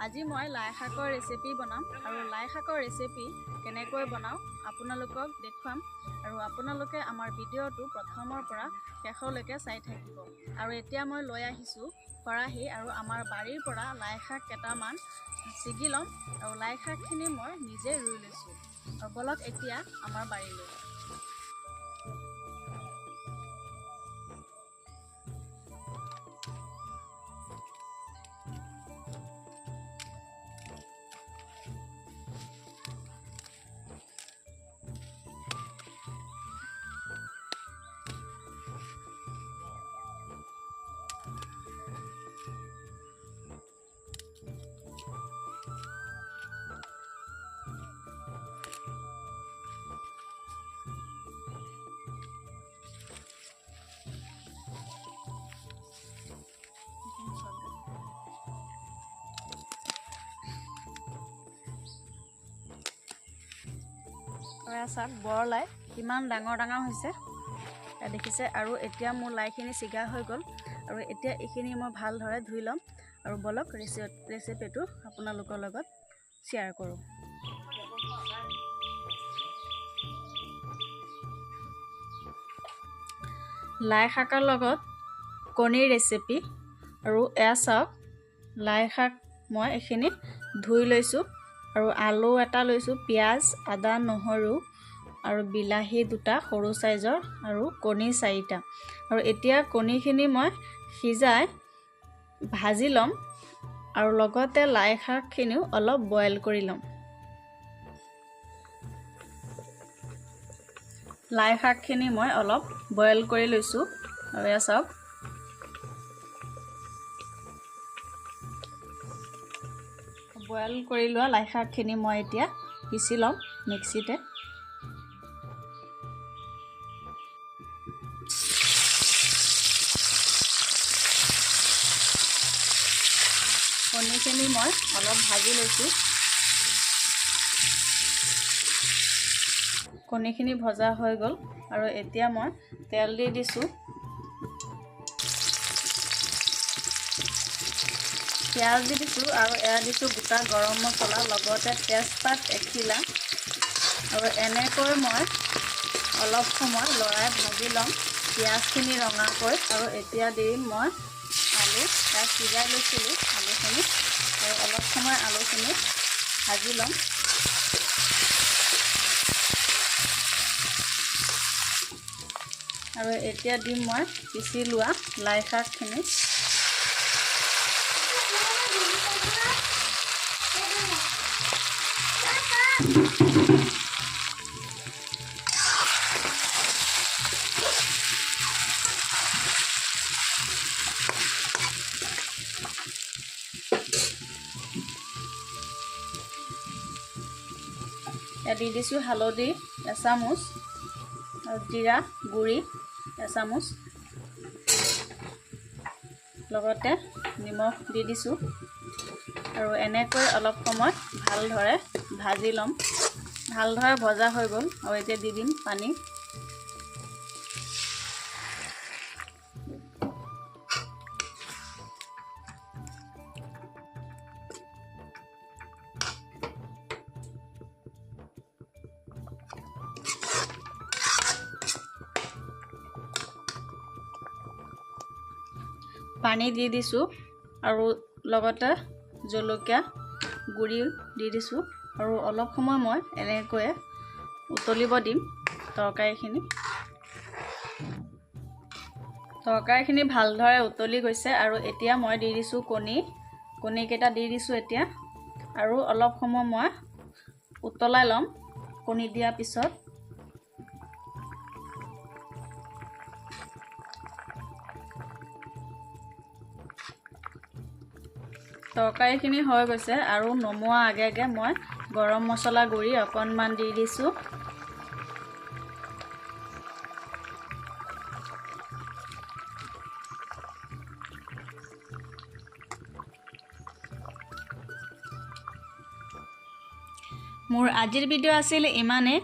আজি মই লাই শাকৰ ৰেচিপি বনাম আৰু লাই শাকৰ ৰেচিপি কেনেকৈ বনাও আপোনালোকক দেখুৱাম আৰু আপোনালোকে আমাৰ ভিডিঅ'টো প্ৰথমৰ পৰা শেষলৈকে চাই থাকিব। আৰু এতিয়া মই লৈ আহিছোঁ খৰাহি আৰু আমাৰ বাৰীৰ পৰা লাই শাক কেইটামান ছিগি ল'ম আৰু লাই শাকখিনি মই নিজে ৰুই লৈছোঁ। আৰু বলক এতিয়া আমাৰ বাৰীলৈ। চাওক বৰ লাই কিমান ডাঙৰ ডাঙৰ হৈছে দেখিছে। আৰু এতিয়া মোৰ লাইখিনি ছিগা হৈ গ'ল আৰু এতিয়া এইখিনি মই ভালদৰে ধুই ল'ম আৰু বলক ৰেচিপিটো আপোনালোকৰ লগত শ্বেয়াৰ কৰোঁ। লাই শাকৰ লগত কণীৰ ৰেচিপি। আৰু এয়া চাওক লাই শাক মই এইখিনি ধুই লৈছোঁ আৰু আলু এটা লৈছোঁ, পিঁয়াজ, আদা, নহৰু আৰু বিলাহী দুটা সৰু চাইজৰ আৰু কণী 4টা। আৰু এতিয়া কণীখিনি মই সিজাই ভাজি ল'ম আৰু লগতে লাই শাকখিনিও অলপ বইল কৰি ল'ম। লাই শাকখিনি মই অলপ বইল কৰি লৈছোঁ আৰু এয়া চাওক বইল কৰি লোৱা লাই শাকখিনি মই এতিয়া পিচি ল'ম মিক্সিতে। কণীখিনি মই অলপ ভাজি লৈছোঁ। কণীখিনি ভজা হৈ গ'ল আৰু এতিয়া মই তেল দি দিছোঁ। পিঁয়াজ দি দিছোঁ আৰু এয়া দিছোঁ গোটা গৰম মছলা, লগতে তেজপাত 1 খিলা। আৰু এনেকৈ মই অলপ সময় লৰাই ভাজি ল'ম পিঁয়াজখিনি ৰঙাকৈ। আৰু এতিয়া দিম মই আলু, তাক সিজাই লৈছিলোঁ আলুখিনি আৰু অলপ সময় আলুখিনি ভাজি ল'ম। আৰু এতিয়া দিম মই পিচি লোৱা লাই শাকখিনি। দি দিছোঁ হালধি এচামুচ আৰু জিৰা গুড়ি এচামুচ, লগতে নিমখ দি দিছোঁ। আৰু এনেকৈ অলপ সময় ভালদৰে ভাজি ল'ম। ভালদৰে ভজা হৈ গ'ল আৰু এতিয়া দি দিম পানী। পানী দি দিছোঁ আৰু লগতে জলকীয়া গুড়ি দি দিছোঁ আৰু অলপ সময় মই এনেকৈয়ে উতলিব দিম তৰকাৰীখিনি ভালদৰে উতলি গৈছে। আৰু এতিয়া মই দি দিছোঁ কণীকেইটা দি দিছোঁ এতিয়া। আৰু অলপ সময় মই উতলাই ল'ম কণী দিয়াৰ পিছত। তৰকাৰীখিনি হৈ গৈছে আৰু নমোৱা আগে আগে মই গৰম মছলা গুড়ি অকণমান দি দিছোঁ। মোৰ আজিৰ ভিডিঅ' আছিল ইমানে।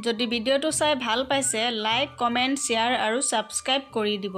যদি ভিডিঅ'টো চাই ভাল পাইছে লাইক, কমেণ্ট, শ্বেয়াৰ আৰু ছাবস্ক্ৰাইব কৰি দিব।